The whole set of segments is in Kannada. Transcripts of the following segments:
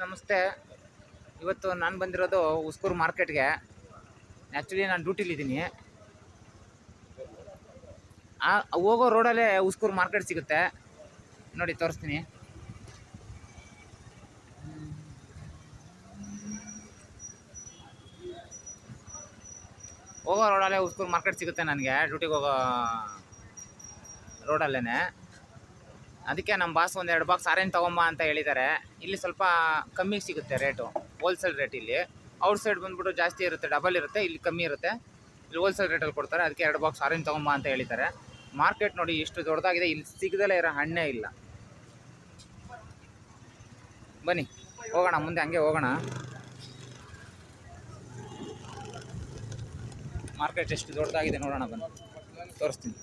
ನಮಸ್ತೆ. ಇವತ್ತು ನಾನು ಬಂದಿರೋದು ಉಸ್ಕೂರು ಮಾರ್ಕೆಟ್ಗೆ. ಆ್ಯಕ್ಚುಲಿ ನಾನು ಡ್ಯೂಟಿಲಿದ್ದೀನಿ. ಹೋಗೋ ರೋಡಲ್ಲೇ ಉಸ್ಕೂರು ಮಾರ್ಕೆಟ್ ಸಿಗುತ್ತೆ ನೋಡಿ, ತೋರಿಸ್ತೀನಿ. ಹೋಗೋ ರೋಡಲ್ಲೇ ಉಸ್ಕೂರು ಮಾರ್ಕೆಟ್ ಸಿಗುತ್ತೆ ನನಗೆ, ಡ್ಯೂಟಿಗೆ ಹೋಗೋ ರೋಡಲ್ಲೇ. ಅದಕ್ಕೆ ನಮ್ಮ ಬಾಸ್ ಒಂದು 2 ಬಾಕ್ಸ್ ಆರೆಂಜ್ ತೊಗೊಂಬ ಅಂತ ಹೇಳಿದ್ದಾರೆ. ಇಲ್ಲಿ ಸ್ವಲ್ಪ ಕಮ್ಮಿಗೆ ಸಿಗುತ್ತೆ ರೇಟು, ಹೋಲ್ಸೇಲ್ ರೇಟ್. ಇಲ್ಲಿ ಔಟ್ ಸೈಡ್ ಬಂದುಬಿಟ್ಟು ಜಾಸ್ತಿ ಇರುತ್ತೆ, ಡಬಲ್ ಇರುತ್ತೆ. ಇಲ್ಲಿ ಕಮ್ಮಿ ಇರುತ್ತೆ, ಇಲ್ಲಿ ಹೋಲ್ಸೇಲ್ ರೇಟಲ್ಲಿ ಕೊಡ್ತಾರೆ. ಅದಕ್ಕೆ 2 ಬಾಕ್ಸ್ ಆರೆಂಜ್ ತೊಗೊಂಬ ಅಂತ ಹೇಳಿದ್ದಾರೆ. ಮಾರ್ಕೆಟ್ ನೋಡಿ ಎಷ್ಟು ದೊಡ್ಡದಾಗಿದೆ, ಇಲ್ಲಿ ಸಿಗದಲ್ಲೇ ಇರೋ ಹಣ್ಣೇ ಇಲ್ಲ. ಬನ್ನಿ ಹೋಗೋಣ, ಮುಂದೆ ಹಂಗೆ ಹೋಗೋಣ. ಮಾರ್ಕೆಟ್ ಎಷ್ಟು ದೊಡ್ಡದಾಗಿದೆ ನೋಡೋಣ, ಬನ್ನಿ ತೋರಿಸ್ತೀನಿ.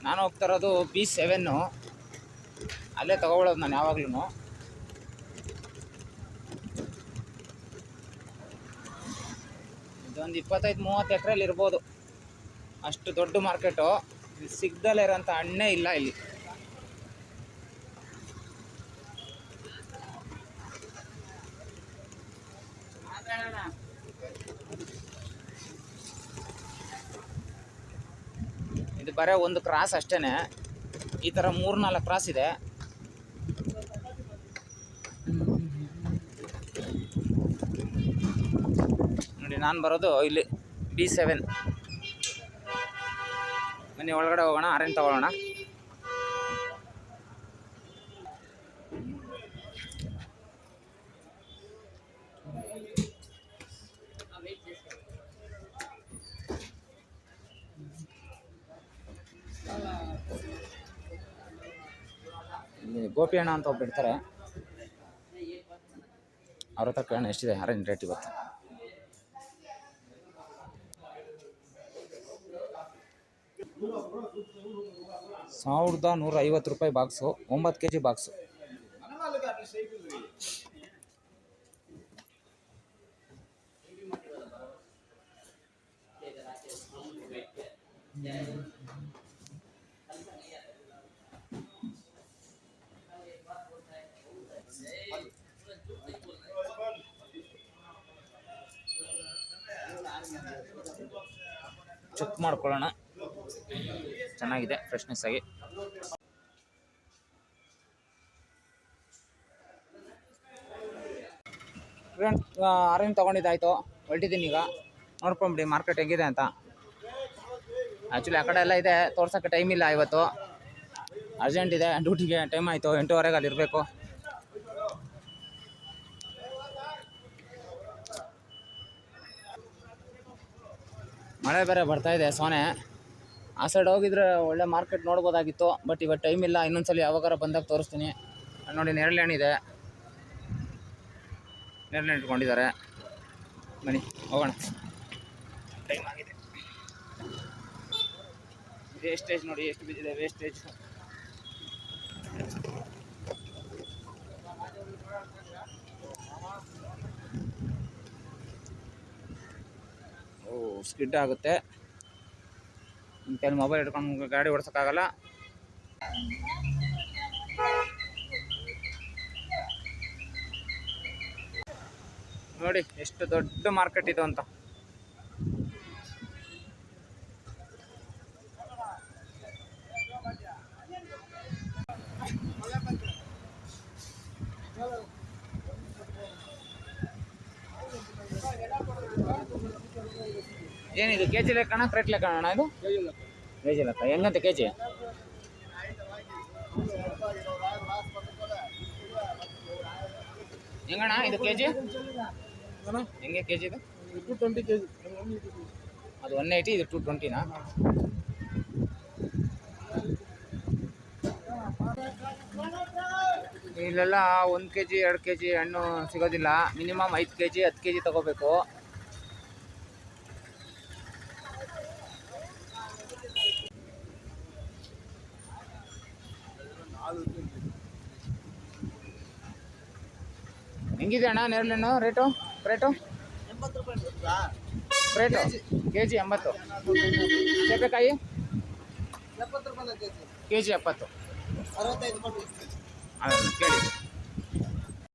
ನಾನು ಹೋಗ್ತಾ ಇರೋದು B7. ಅಲ್ಲೇ ತಗೊಳ್ಳೋದು ನಾನು ಯಾವಾಗ್ಲೂ. ಇದೊಂದು 25-30 ಎಕರೆಯಲ್ಲಿ ಇರ್ಬೋದು, ಅಷ್ಟು ದೊಡ್ಡ ಮಾರ್ಕೆಟು. ಇಲ್ಲಿ ಸಿಗ್ದಲ್ಲೇ ಇರೋಂಥ ಹಣ್ಣೇ ಇಲ್ಲ ಇಲ್ಲಿ. ಇದು ಬರೀ ಒಂದು ಕ್ರಾಸ್ ಅಷ್ಟೇ. ಈ ಥರ 3-4 ಕ್ರಾಸ್ ಇದೆ ನೋಡಿ. ನಾನು ಬರೋದು ಇಲ್ಲಿ B7. ಬನ್ನಿ ಒಳಗಡೆ ಹೋಗೋಣ, ಆರೆಂಜ್ ತಗೊಳ್ಳೋಣ. ಇಲ್ಲಿ ಗೋಪಿ ಅಣ್ಣ ಅಂತ ಒಬ್ರು ಇರ್ತಾರೆ, ಅವ್ರ ಹತ್ರ ಕೇಳೋಣ ಎಷ್ಟಿದೆ ಆರೆಂಜ್ ರೇಟ್ ಇವತ್ತು. ₹1,150 ಬಾಕ್ಸು, 9 kg ಬಾಕ್ಸು. ಚೆಕ್ ಮಾಡ್ಕೊಳ್ಳೋಣ, ಚೆನ್ನಾಗಿದೆ ಫ್ರೆಶ್ನೆಸ್ ಆಗಿ. ಆರೆಂಜ್ ತೊಗೊಂಡಿದ್ದಾಯ್ತು, ಹೊರಟಿದ್ದೀನಿ ಈಗ. ನೋಡ್ಕೊಂಬಿಡಿ ಮಾರ್ಕೆಟ್ ಹೆಂಗಿದೆ ಅಂತ. ಆ್ಯಕ್ಚುಲಿ ಆ ಕಡೆ ಎಲ್ಲ ಇದೆ, ತೋರ್ಸೋಕ್ಕೆ ಟೈಮ್ ಇಲ್ಲ ಇವತ್ತು. ಅರ್ಜೆಂಟ್ ಇದೆ, ಡ್ಯೂಟಿಗೆ ಟೈಮ್ ಆಯಿತು. 8:15 ಅಲ್ಲಿ ಇರಬೇಕು. ಮಳೆ ಬೇರೆ ಬರ್ತಾಯಿದೆ, ಸೋನೆ. ಆ ಸೈಡ್ ಹೋಗಿದ್ರೆ ಒಳ್ಳೆ ಮಾರ್ಕೆಟ್ ನೋಡ್ಬೋದಾಗಿತ್ತು, ಬಟ್ ಇವತ್ತು ಟೈಮ್ ಇಲ್ಲ. ಇನ್ನೊಂದ್ಸಲ ಯಾವಾಗಾರ ಬಂದಾಗ ತೋರಿಸ್ತೀನಿ. ನೋಡಿ, ನೇರಳೆ ಹಣ್ಣಿದೆ, ನೇರಳೆ ಹಣ್ಣು ಇಟ್ಕೊಂಡಿದ್ದಾರೆ. ಬನ್ನಿ ಹೋಗೋಣ, ಟೈಮ್ ಆಗಿದೆ. ವೇಸ್ಟೇಜ್ ನೋಡಿ ಎಷ್ಟು ಬಿದ್ದಿದೆ, ವೇಸ್ಟೇಜ್. ಸ್ಕಿಡ್ ಆಗುತ್ತೆ, ಇಂಥಲ್ಲಿ ಮೊಬೈಲ್ ಇಟ್ಕೊಂಡು ಗಾಡಿ ಓಡಿಸೋಕ್ಕಾಗಲ್ಲ. ನೋಡಿ ಎಷ್ಟು ದೊಡ್ಡ ಮಾರ್ಕೆಟ್ ಇದು ಅಂತ. ಏನಿದು ಕೆಜಿ ಲೆಕ್ಕಣ, ಕ್ರೇಟ್ ಲೆಕ್ಕ ಅಣ್ಣ? ಇದು ಕೆಜಿ ಲೆಕ್ಕ. ಹೆಂಗಂತೆ ಕೆಜಿ? ಹೆಂಗಣ್ಣ ಇದು ಕೆಜಿ? ಹೆಂಗೆ ಕೆಜಿ ಇದು? 220 kg. ಅದು 180, ಇದು 220ನಾ? ಇಲ್ಲೆಲ್ಲ 1 kg 2 kg ಹಣ್ಣು ಸಿಗೋದಿಲ್ಲ. ಮಿನಿಮಮ್ 5 kg 10 kg ತಗೋಬೇಕು. ಹೆಂಗಿದೆ ಅಣ್ಣ ನೇರಳೆಹಣ್ಣು ರೇಟು ರೇಟು 80 ರೂಪಾಯಿ ಗೊತ್ತಾ? Rate K G 80. ಸೀಬೆಕಾಯಿ 70 ರೂಪಾಯಿ ಕೆ ಜಿ 70. 65 ಕೊಟ್ಟು ಅದನ್ನು ಕೇಳಿ